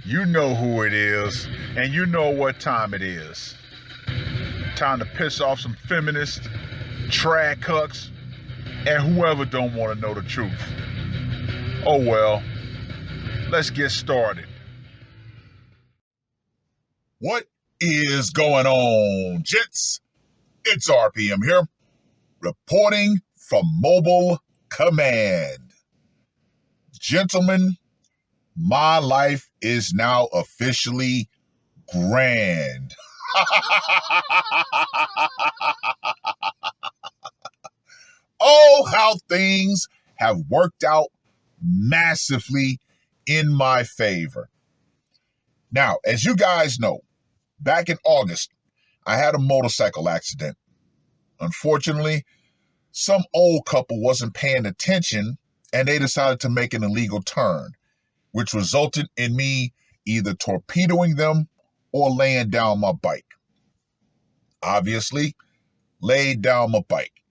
You know who it is, and you know what time it is. Time to piss off some feminists, trad cucks, and whoever don't want to know the truth. Oh well, let's get started. What is going on, gents? It's R.P.M. here, reporting from Mobile Command. Gentlemen, my life is now officially grand. Oh, how things have worked out massively in my favor. Now, as you guys know, back in August, I had a motorcycle accident. Unfortunately, some old couple wasn't paying attention and they decided to make an illegal turn, which resulted in me either torpedoing them or laying down my bike. Obviously, laid down my bike.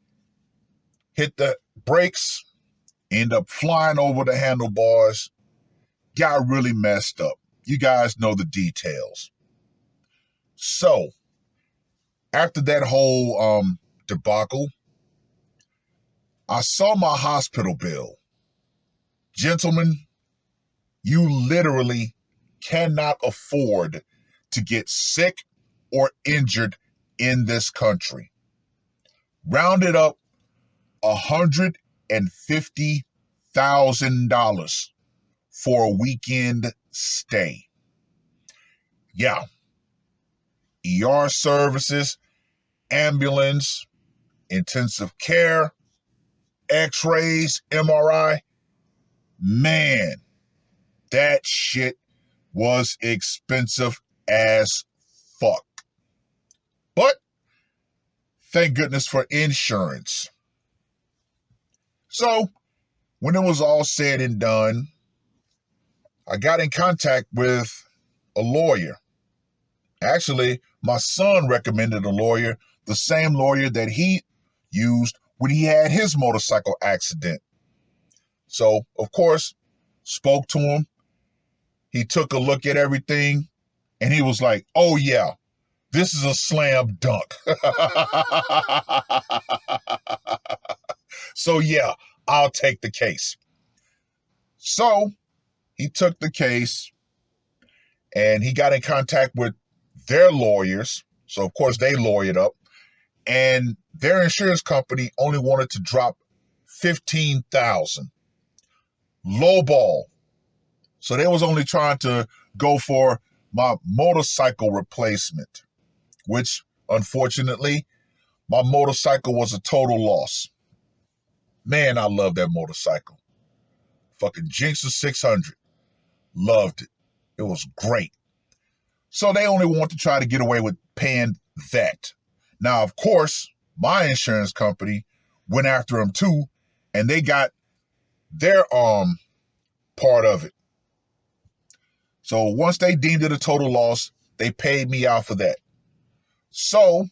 Hit the brakes, end up flying over the handlebars, got really messed up. You guys know the details. So, after that whole debacle, I saw my hospital bill. Gentlemen, you literally cannot afford to get sick or injured in this country. Rounded up $150,000 for a weekend stay. Yeah. ER services, ambulance, intensive care, x-rays, MRI. Man, that shit was expensive as fuck. But thank goodness for insurance. So, when it was all said and done, I got in contact with a lawyer. Actually, my son recommended a lawyer, the same lawyer that he used when he had his motorcycle accident. So, of course, spoke to him. He took a look at everything, and he was like, oh yeah, this is a slam dunk. So yeah, I'll take the case. So he took the case and he got in contact with their lawyers. So of course they lawyered up, and their insurance company only wanted to drop $15,000. Lowball. So they was only trying to go for my motorcycle replacement, which unfortunately my motorcycle was a total loss. Man, I love that motorcycle. Fucking Gents 600. Loved it. It was great. So they only want to try to get away with paying that. Now, of course, my insurance company went after them too, and they got their part of it. So once they deemed it a total loss, they paid me out for that. So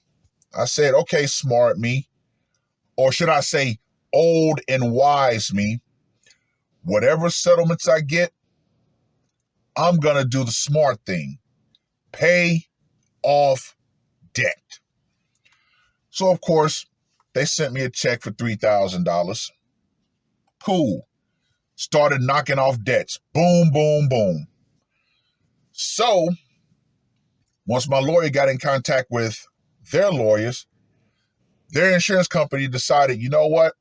I said, okay, smart me, or should I say old and wise me, whatever settlements I get, I'm going to do the smart thing. Pay off debt. So, of course, they sent me a check for $3,000. Cool. Started knocking off debts. Boom, boom, boom. So, once my lawyer got in contact with their lawyers, their insurance company decided, you know what?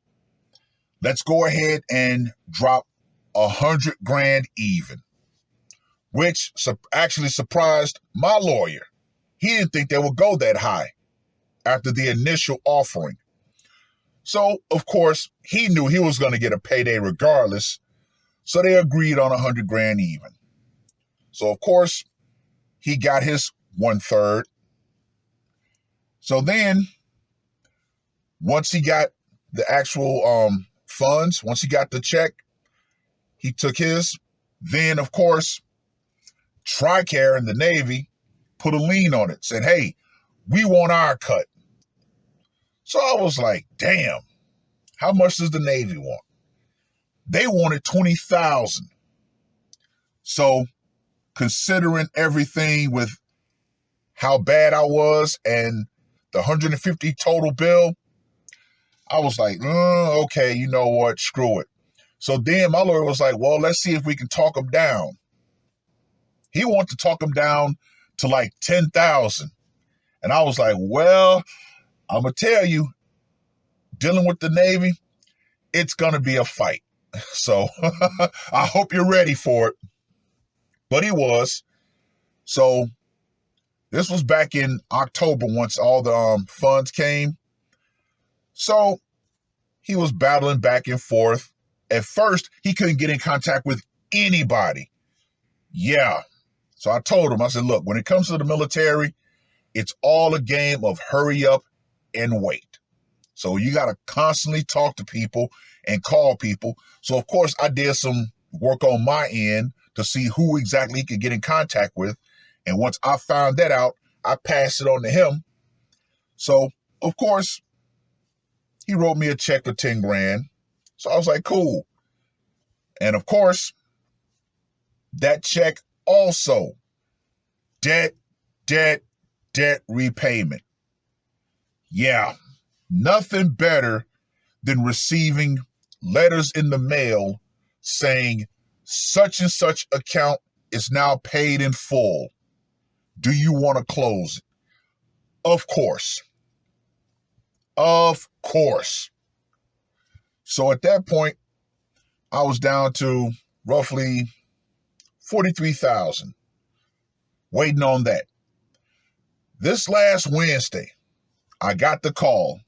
Let's go ahead and drop $100,000 even, which actually surprised my lawyer. He didn't think they would go that high after the initial offering. So, of course, he knew he was going to get a payday regardless, so they agreed on $100,000 even. So, of course, he got his 1/3. So then, once he got the actual funds, once he got the check, he took his. Then, of course, TRICARE in the Navy put a lien on it, said, hey, we want our cut. So I was like, damn, how much does the Navy want? They wanted $20,000. So considering everything with how bad I was and the 150 total bill, I was like, okay, you know what? Screw it. So then my lawyer was like, well, let's see if we can talk him down. He wanted to talk him down to like 10,000. And I was like, well, I'm going to tell you, dealing with the Navy, it's going to be a fight. So I hope you're ready for it. But he was. So this was back in October once all the funds came. So he was battling back and forth. At first, he couldn't get in contact with anybody. Yeah. So I told him, I said, look, when it comes to the military, it's all a game of hurry up and wait. So you got to constantly talk to people and call people. So, of course, I did some work on my end to see who exactly he could get in contact with. And once I found that out, I passed it on to him. So, of course, he wrote me a check for 10 grand. So I was like, cool. And of course, that check also, debt repayment. Yeah, nothing better than receiving letters in the mail saying such and such account is now paid in full. Do you want to close it? Of course. Of course. So at that point, I was down to roughly 43,000, waiting on that. This last Wednesday, I got the call.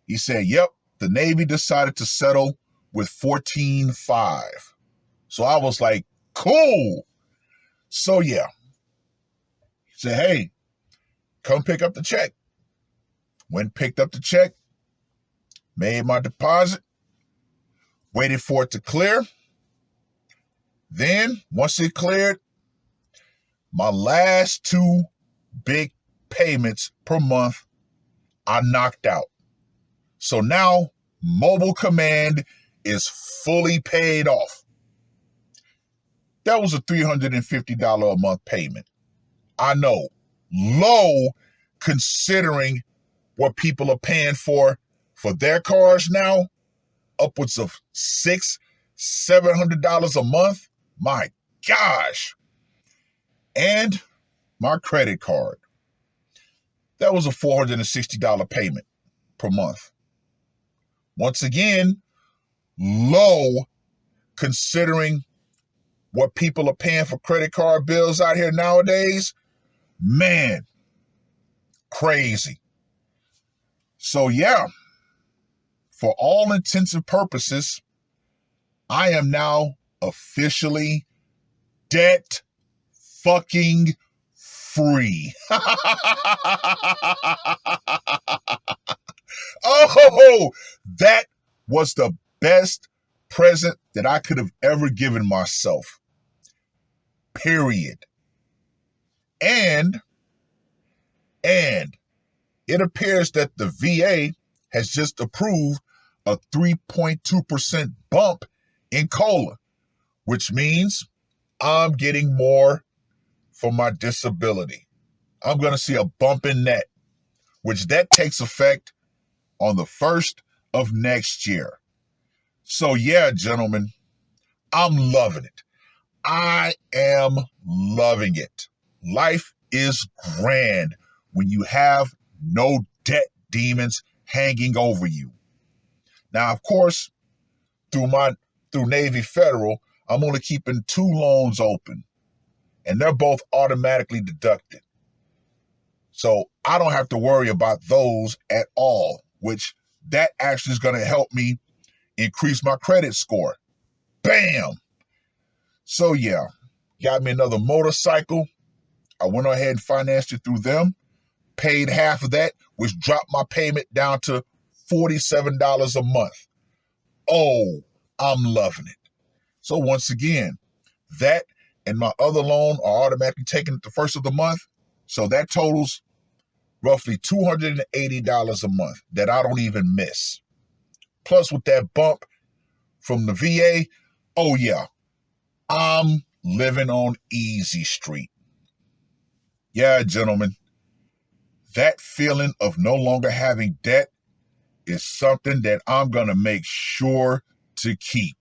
He said, yep, the Navy decided to settle with 14.5. So I was like, cool. So yeah. He said, hey, come pick up the check. Went, picked up the check, made my deposit, waited for it to clear. Then, once it cleared, my last two big payments per month, I knocked out. So now, Mobile Command is fully paid off. That was a $350 a month payment. I know, low considering what people are paying for their cars now, upwards of $600-700 a month. My gosh. And my credit card. That was a $460 payment per month. Once again, low considering what people are paying for credit card bills out here nowadays. Man, crazy. So yeah, for all intents and purposes, I am now officially debt fucking free. Oh, that was the best present that I could have ever given myself. Period. And it appears that the VA has just approved a 3.2% bump in COLA, which means I'm getting more for my disability. I'm going to see a bump in that, which that takes effect on the 1st of next year. So yeah, gentlemen, I'm loving it. I am loving it. Life is grand when you have no debt demons hanging over you. Now, of course, through Navy Federal, I'm only keeping 2 loans open, and they're both automatically deducted. So I don't have to worry about those at all, which that actually is going to help me increase my credit score. Bam! So yeah, got me another motorcycle. I went ahead and financed it through them, paid half of that, which dropped my payment down to $47 a month. Oh, I'm loving it. So once again, that and my other loan are automatically taken at the first of the month. So that totals roughly $280 a month that I don't even miss. Plus with that bump from the VA, oh yeah, I'm living on easy street. Yeah, gentlemen, that feeling of no longer having debt is something that I'm going to make sure to keep.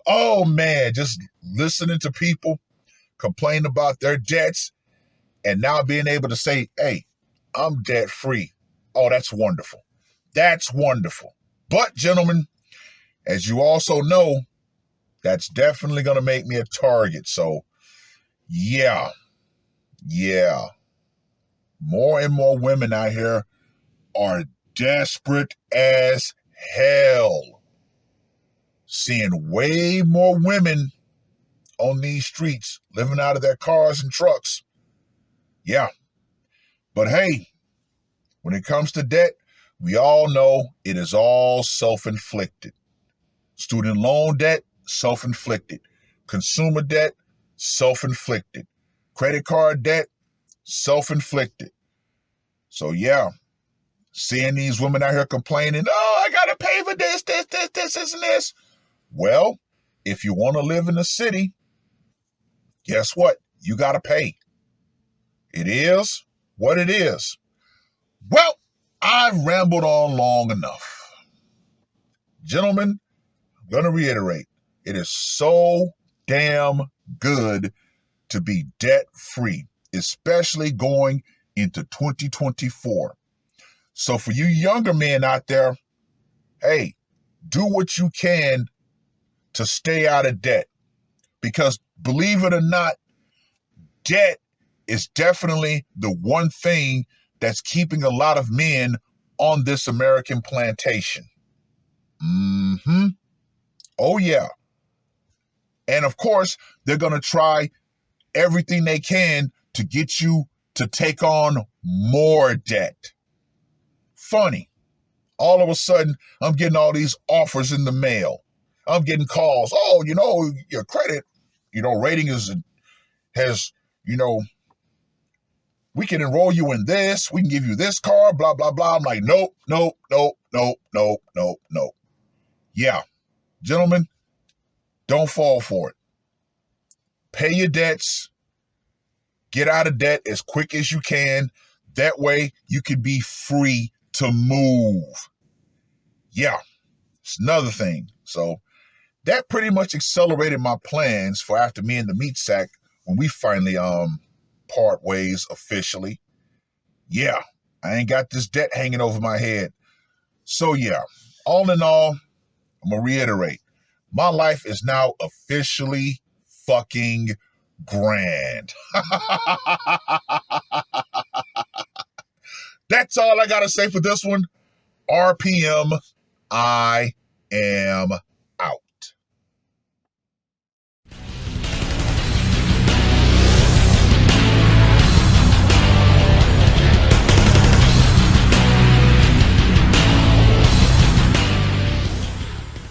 Oh man, just listening to people complain about their debts and now being able to say, hey, I'm debt free. Oh, that's wonderful. That's wonderful. But gentlemen, as you also know, that's definitely going to make me a target. So yeah. More and more women out here are desperate as hell. Seeing way more women on these streets living out of their cars and trucks. Yeah. But hey, when it comes to debt, we all know it is all self-inflicted. Student loan debt, self-inflicted. Consumer debt, self-inflicted. Credit card debt, self-inflicted. So yeah, seeing these women out here complaining, oh, I gotta pay for this, and this. Well, if you want to live in the city, guess what? You gotta pay. It is what it is. Well, I've rambled on long enough. Gentlemen, I'm gonna reiterate, it is so damn good to be debt free, especially going into 2024. So for you younger men out there, hey, do what you can to stay out of debt. Because believe it or not, debt is definitely the one thing that's keeping a lot of men on this American plantation. Mm-hmm. Oh, yeah. And of course, they're going to try everything they can to get you to take on more debt. Funny. All of a sudden, I'm getting all these offers in the mail. I'm getting calls. Oh, your credit, rating has, we can enroll you in this. We can give you this car, blah, blah, blah. I'm like, nope. Yeah, gentlemen, don't fall for it. Pay your debts. Get out of debt as quick as you can. That way you can be free to move. Yeah, it's another thing. So that pretty much accelerated my plans for after me and the meat sack when we finally part ways officially. Yeah, I ain't got this debt hanging over my head. So yeah, all in all, I'm gonna reiterate, my life is now officially fucking grand. That's all I gotta say for this one. R.P.M. I am